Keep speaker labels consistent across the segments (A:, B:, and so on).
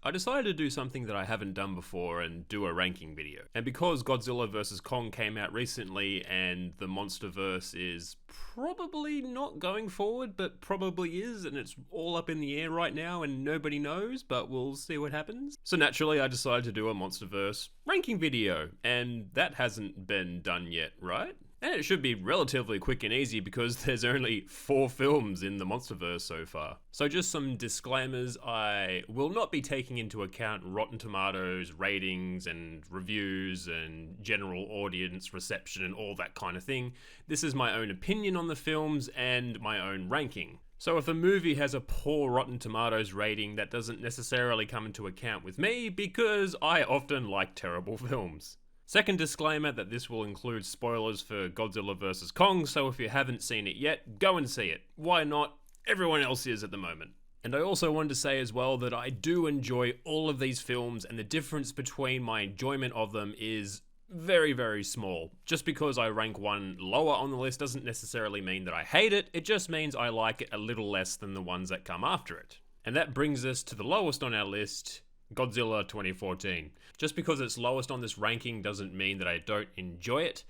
A: I decided to do something that I haven't done before and do a ranking video. And because Godzilla vs Kong came out recently and the MonsterVerse is probably not going forward, but probably is, and it's all up in the air right now and nobody knows, but we'll see what happens. So naturally I decided to do a MonsterVerse ranking video, and that hasn't been done yet, right? And it should be relatively quick and easy because there's only 4 films in the MonsterVerse so far. So just some disclaimers: I will not be taking into account Rotten Tomatoes ratings and reviews and general audience reception and all that kind of thing. This is my own opinion on the films and my own ranking. So if a movie has a poor Rotten Tomatoes rating, that doesn't necessarily come into account with me because I often like terrible films. Second disclaimer that this will include spoilers for Godzilla vs Kong, so if you haven't seen it yet, go and see it. Why not? Everyone else is at the moment. And I also wanted to say as well that I do enjoy all of these films, and the difference between my enjoyment of them is very, very small. Just because I rank one lower on the list doesn't necessarily mean that I hate it, it just means I like it a little less than the ones that come after it. And that brings us to the lowest on our list, Godzilla 2014. Just because it's lowest on this ranking doesn't mean that I don't enjoy it,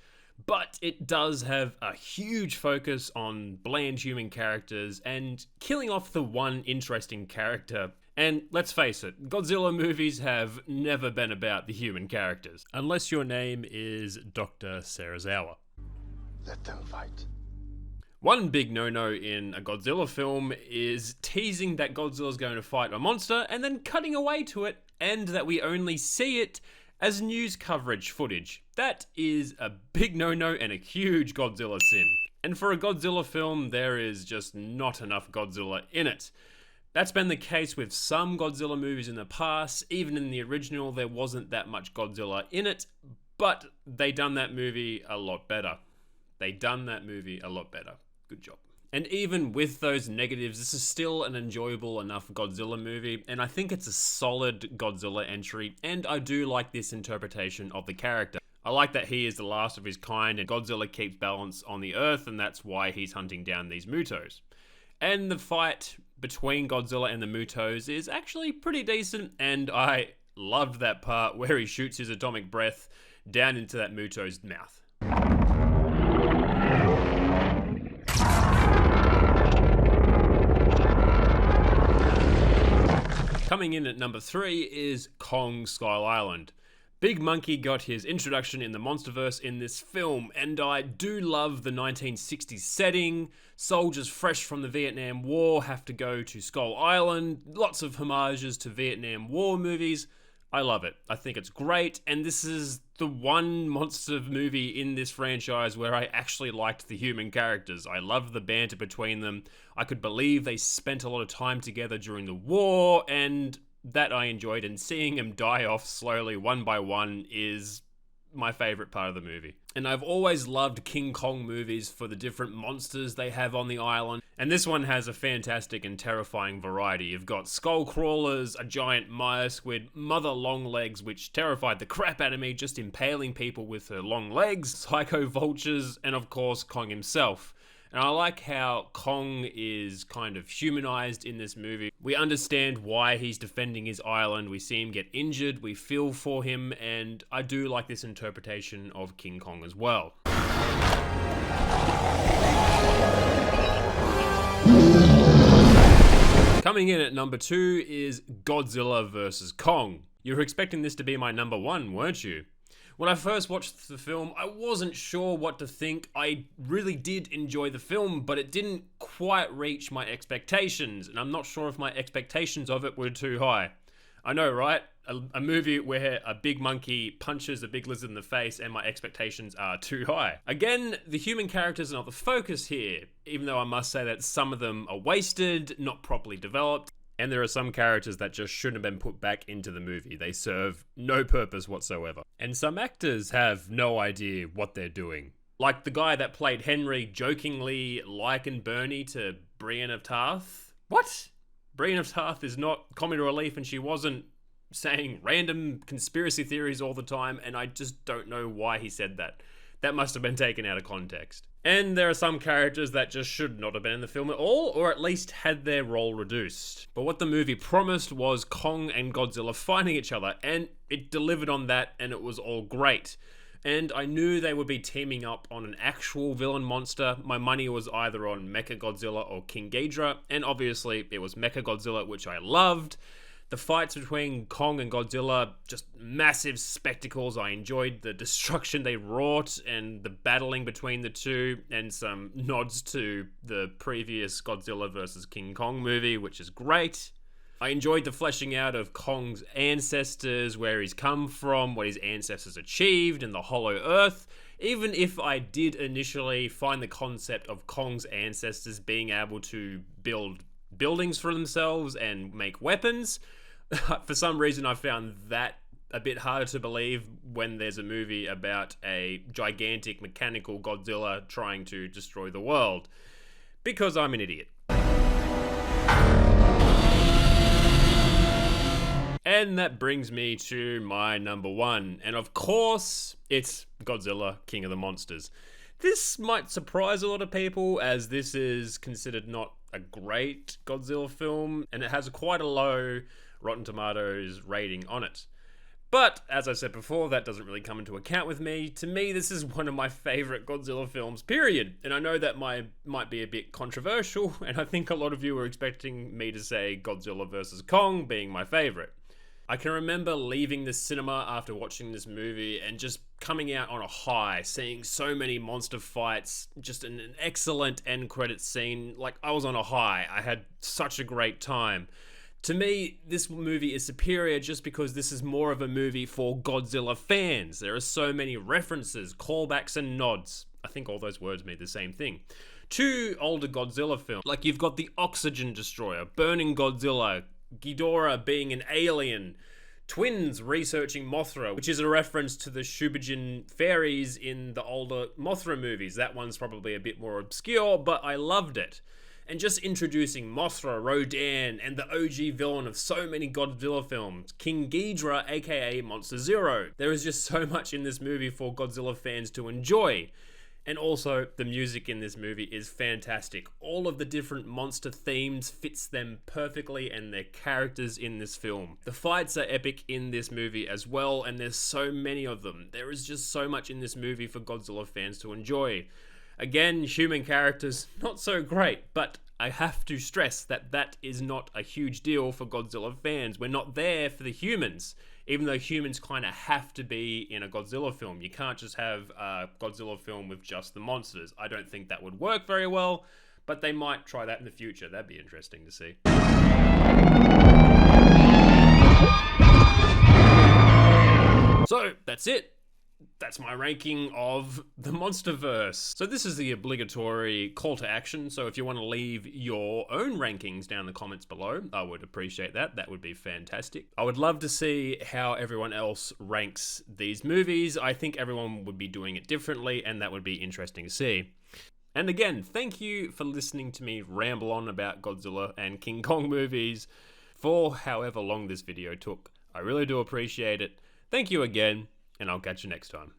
A: but it does have a huge focus on bland human characters and killing off the one interesting character. And let's face it, Godzilla movies have never been about the human characters, unless your name is Dr. Serizawa.
B: Let them fight.
A: One big no-no in a Godzilla film is teasing that Godzilla's going to fight a monster and then cutting away to it, and that we only see it as news coverage footage. That is a big no-no and a huge Godzilla sin. And for a Godzilla film, there is just not enough Godzilla in it. That's been the case with some Godzilla movies in the past. Even in the original, there wasn't that much Godzilla in it, but they done that movie a lot better. Good job. And even with those negatives, this is still an enjoyable enough Godzilla movie, and I think it's a solid Godzilla entry, and I do like this interpretation of the character. I like that he is the last of his kind, and Godzilla keeps balance on the Earth, and that's why he's hunting down these Mutos. And the fight between Godzilla and the Mutos is actually pretty decent, and I loved that part where he shoots his atomic breath down into that Muto's mouth. Coming in at number 3 is Kong Skull Island. Big Monkey got his introduction in the MonsterVerse in this film, and I do love the 1960s setting. Soldiers fresh from the Vietnam War have to go to Skull Island. Lots of homages to Vietnam War movies. I love it. I think it's great, and this is the one monster movie in this franchise where I actually liked the human characters. I loved the banter between them. I could believe they spent a lot of time together during the war, and that I enjoyed, and seeing them die off slowly one by one is my favorite part of the movie. And I've always loved King Kong movies for the different monsters they have on the island, and this one has a fantastic and terrifying variety. You've got skull crawlers, a giant Maya squid, Mother Longlegs, which terrified the crap out of me, just impaling people with her long legs, psycho vultures, and of course Kong himself. And I like how Kong is kind of humanized in this movie. We understand why he's defending his island. We see him get injured. We feel for him. And I do like this interpretation of King Kong as well. Coming in at number 2 is Godzilla vs Kong. You were expecting this to be my number 1, weren't you? When I first watched the film, I wasn't sure what to think. I really did enjoy the film, but it didn't quite reach my expectations, and I'm not sure if my expectations of it were too high. I know, right? A movie where a big monkey punches a big lizard in the face and my expectations are too high. Again, the human characters are not the focus here, even though I must say that some of them are wasted, not properly developed. And there are some characters that just shouldn't have been put back into the movie. They serve no purpose whatsoever. And some actors have no idea what they're doing. Like the guy that played Henry jokingly likened Bernie to Brienne of Tarth. What? Brienne of Tarth is not comic relief, and she wasn't saying random conspiracy theories all the time, and I just don't know why he said that. That must have been taken out of context. And there are some characters that just should not have been in the film at all, or at least had their role reduced. But what the movie promised was Kong and Godzilla fighting each other, and it delivered on that, and it was all great. And I knew they would be teaming up on an actual villain monster. My money was either on Mechagodzilla or King Ghidorah, and obviously it was Mechagodzilla, which I loved. The fights between Kong and Godzilla, just massive spectacles. I enjoyed the destruction they wrought and the battling between the two, and some nods to the previous Godzilla vs King Kong movie, which is great. I enjoyed the fleshing out of Kong's ancestors, where he's come from, what his ancestors achieved, and the Hollow Earth. Even if I did initially find the concept of Kong's ancestors being able to build buildings for themselves and make weapons, for some reason I found that a bit harder to believe when there's a movie about a gigantic mechanical Godzilla trying to destroy the world. Because I'm an idiot. And that brings me to my number one. And of course, it's Godzilla, King of the Monsters. This might surprise a lot of people, as this is considered not a great Godzilla film, and it has quite a low Rotten Tomatoes rating on it. But, as I said before, that doesn't really come into account with me. To me, this is one of my favourite Godzilla films, period. And I know that might be a bit controversial, and I think a lot of you were expecting me to say Godzilla vs Kong being my favourite. I can remember leaving the cinema after watching this movie and just coming out on a high, seeing so many monster fights, just an excellent end credit scene. Like, I was on a high. I had such a great time. To me, this movie is superior just because this is more of a movie for Godzilla fans. There are so many references, callbacks, and nods. I think all those words mean the same thing. To older Godzilla films, like you've got the Oxygen Destroyer, Burning Godzilla, Ghidorah being an alien, twins researching Mothra, which is a reference to the Shubijin fairies in the older Mothra movies. That one's probably a bit more obscure, but I loved it. And just introducing Mothra, Rodan, and the OG villain of so many Godzilla films, King Ghidorah, aka Monster Zero. There is just so much in this movie for Godzilla fans to enjoy. And also, the music in this movie is fantastic. All of the different monster themes fits them perfectly, and their characters in this film. The fights are epic in this movie as well, and there's so many of them. There is just so much in this movie for Godzilla fans to enjoy. Again, human characters, not so great, but I have to stress that that is not a huge deal for Godzilla fans. We're not there for the humans. Even though humans kind of have to be in a Godzilla film. You can't just have a Godzilla film with just the monsters. I don't think that would work very well, but they might try that in the future. That'd be interesting to see. So, that's it. That's my ranking of the MonsterVerse. So this is the obligatory call to action. So if you want to leave your own rankings down in the comments below, I would appreciate that. That would be fantastic. I would love to see how everyone else ranks these movies. I think everyone would be doing it differently, and that would be interesting to see. And again, thank you for listening to me ramble on about Godzilla and King Kong movies for however long this video took. I really do appreciate it. Thank you again, and I'll catch you next time.